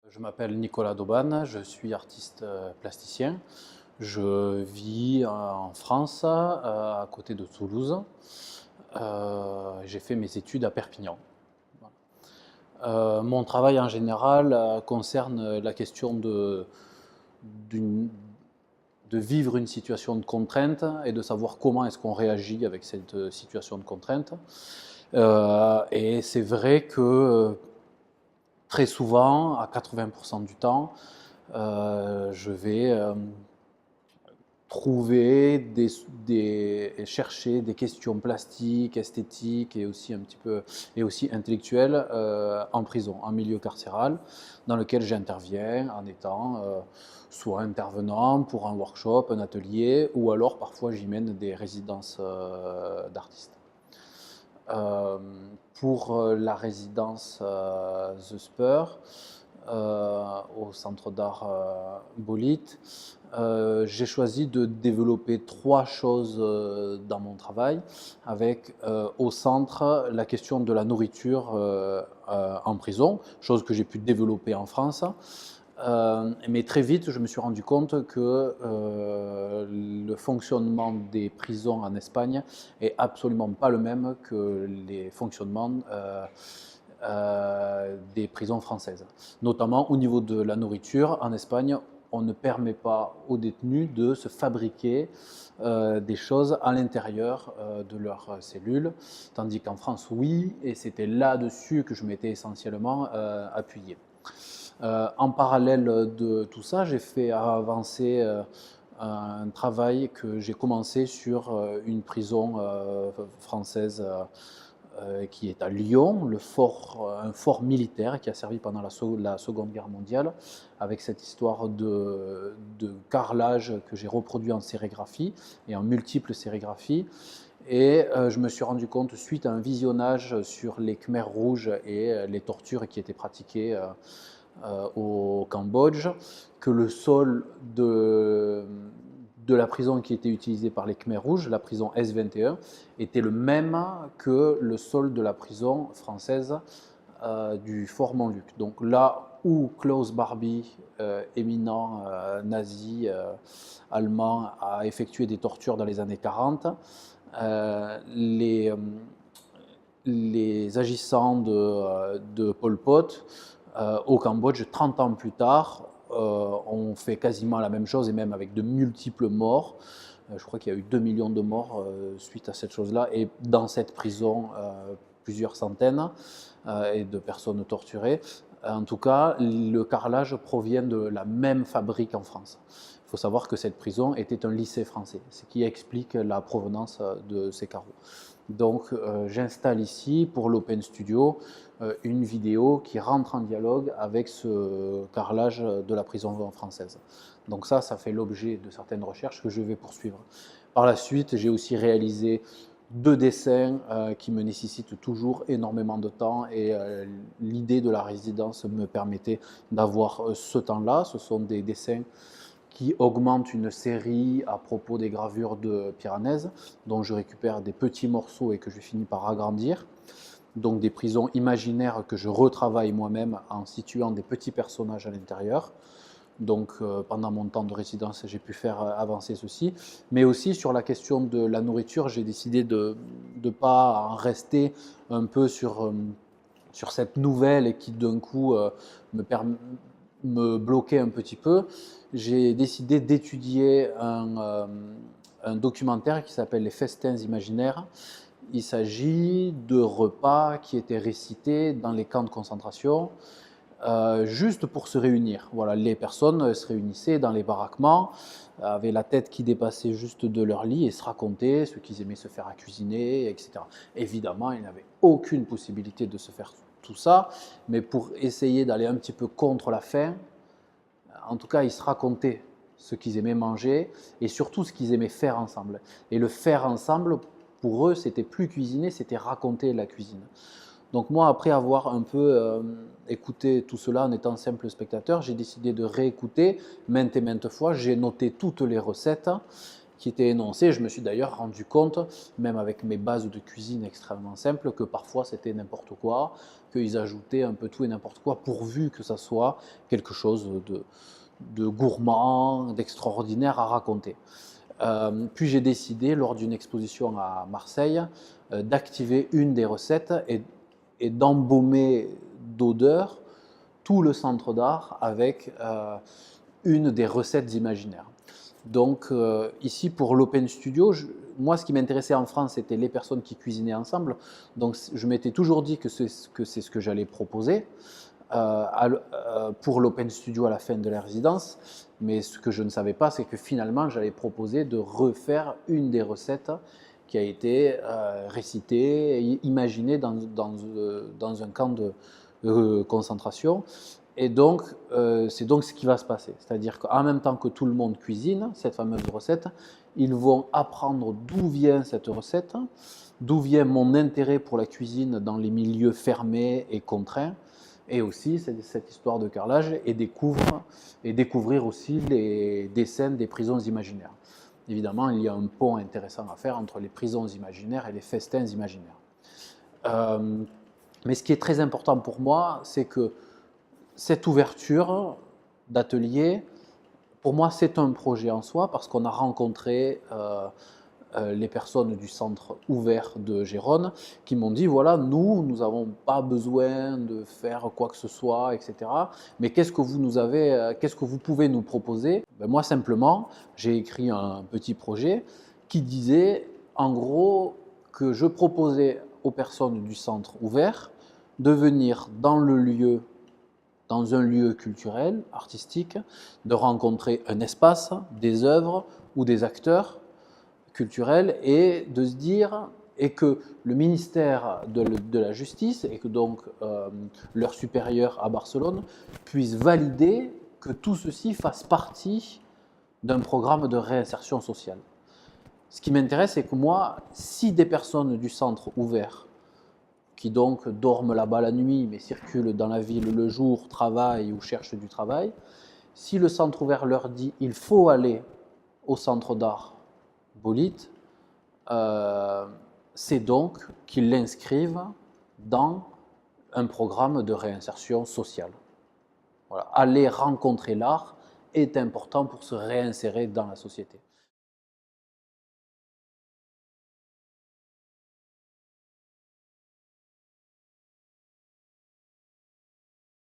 Je m'appelle Nicolas Dauban, je suis artiste plasticien. Je vis en France, à côté de Toulouse. J'ai fait mes études à Perpignan. Mon travail en général concerne la question d'une- de vivre une situation de contrainte et de savoir comment est-ce qu'on réagit avec cette situation de contrainte. Et c'est vrai que très souvent, à 80% du temps, je vais trouver chercher des questions plastiques, esthétiques et aussi un petit peu et aussi intellectuelles en prison, en milieu carcéral, dans lequel j'interviens en étant soit intervenant pour un workshop, un atelier, ou alors parfois j'y mène des résidences d'artistes. Euh, pour la résidence The Spur, au centre d'art Bolite, j'ai choisi de développer trois choses dans mon travail, avec au centre la question de la nourriture en prison, chose que j'ai pu développer en France. Mais très vite, je me suis rendu compte que le fonctionnement des prisons en Espagne est absolument pas le même que les fonctionnements des prisons françaises. Notamment au niveau de la nourriture, en Espagne, on ne permet pas aux détenus de se fabriquer des choses à l'intérieur de leurs cellules, tandis qu'en France, oui, et c'était là-dessus que je m'étais essentiellement appuyé. En parallèle de tout ça, j'ai fait avancer un travail que j'ai commencé sur une prison française qui est à Lyon, un fort militaire qui a servi pendant la Seconde Guerre mondiale, avec cette histoire de carrelage que j'ai reproduit en sérigraphie et en multiples sérigraphies. Et je me suis rendu compte, suite à un visionnage sur les Khmers rouges et les tortures qui étaient pratiquées au Cambodge, que le sol de la prison qui était utilisée par les Khmers rouges, la prison S21, était le même que le sol de la prison française du Fort Montluc. Donc là où Klaus Barbie, éminent nazi allemand, a effectué des tortures dans les années 40, euh, les, euh, les agissants de Pol Pot au Cambodge, 30 ans plus tard, ont fait quasiment la même chose et même avec de multiples morts. Je crois qu'il y a eu 2 millions de morts suite à cette chose-là. Et dans cette prison, plusieurs centaines et de personnes torturées. En tout cas, le carrelage provient de la même fabrique en France. Il faut savoir que cette prison était un lycée français, ce qui explique la provenance de ces carreaux. Donc j'installe ici pour l'Open Studio une vidéo qui rentre en dialogue avec ce carrelage de la prison française. Donc ça fait l'objet de certaines recherches que je vais poursuivre. Par la suite, j'ai aussi réalisé deux dessins qui me nécessitent toujours énormément de temps et l'idée de la résidence me permettait d'avoir ce temps-là. Ce sont des dessins qui augmente une série à propos des gravures de Piranèse, dont je récupère des petits morceaux et que je finis par agrandir. Donc des prisons imaginaires que je retravaille moi-même en situant des petits personnages à l'intérieur. Donc pendant mon temps de résidence, j'ai pu faire avancer ceci. Mais aussi sur la question de la nourriture, j'ai décidé de ne pas en rester un peu sur cette nouvelle et qui d'un coup me, me bloquait un petit peu. J'ai décidé d'étudier un documentaire qui s'appelle Les Festins imaginaires. Il s'agit de repas qui étaient récités dans les camps de concentration juste pour se réunir. Voilà, les personnes se réunissaient dans les baraquements, avaient la tête qui dépassait juste de leur lit et se racontaient ce qu'ils aimaient se faire à cuisiner, etc. Évidemment, ils n'avaient aucune possibilité de se faire tout ça, mais pour essayer d'aller un petit peu contre la faim, en tout cas, ils se racontaient ce qu'ils aimaient manger et surtout ce qu'ils aimaient faire ensemble. Et le faire ensemble, pour eux, c'était plus cuisiner, c'était raconter la cuisine. Donc moi, après avoir un peu écouté tout cela en étant simple spectateur, j'ai décidé de réécouter maintes et maintes fois. J'ai noté toutes les recettes qui étaient énoncées. Je me suis d'ailleurs rendu compte, même avec mes bases de cuisine extrêmement simples, que parfois c'était n'importe quoi, qu'ils ajoutaient un peu tout et n'importe quoi, pourvu que ça soit quelque chose de gourmand, d'extraordinaire à raconter. Puis j'ai décidé, lors d'une exposition à Marseille, d'activer une des recettes et d'embaumer d'odeur tout le centre d'art avec une des recettes imaginaires. Donc ici pour l'Open Studio, moi ce qui m'intéressait en France c'était les personnes qui cuisinaient ensemble. Donc je m'étais toujours dit que c'est ce que j'allais proposer pour l'Open Studio à la fin de la résidence. Mais ce que je ne savais pas, c'est que finalement j'allais proposer de refaire une des recettes qui a été récitée, imaginée dans un camp de concentration. Et donc, c'est donc ce qui va se passer. C'est-à-dire qu'en même temps que tout le monde cuisine cette fameuse recette, ils vont apprendre d'où vient cette recette, d'où vient mon intérêt pour la cuisine dans les milieux fermés et contraints, et aussi cette histoire de carrelage, et découvrir aussi des scènes des prisons imaginaires. Évidemment, il y a un pont intéressant à faire entre les prisons imaginaires et les festins imaginaires. Mais ce qui est très important pour moi, c'est que cette ouverture d'atelier, pour moi, c'est un projet en soi parce qu'on a rencontré les personnes du centre ouvert de Gérone qui m'ont dit, voilà, nous n'avons pas besoin de faire quoi que ce soit, etc. Mais qu'est-ce que vous pouvez nous proposer? Ben moi, simplement, j'ai écrit un petit projet qui disait, en gros, que je proposais aux personnes du centre ouvert de venir dans un lieu culturel, artistique, de rencontrer un espace, des œuvres ou des acteurs culturels et de se dire, et que le ministère de la Justice et que donc leur supérieur à Barcelone puisse valider que tout ceci fasse partie d'un programme de réinsertion sociale. Ce qui m'intéresse, c'est que moi, si des personnes du centre ouvert qui donc dorment là-bas la nuit, mais circulent dans la ville le jour, travaillent ou cherchent du travail, si le centre ouvert leur dit il faut aller au centre d'art Bolite, c'est donc qu'ils l'inscrivent dans un programme de réinsertion sociale. Voilà. Aller rencontrer l'art est important pour se réinsérer dans la société.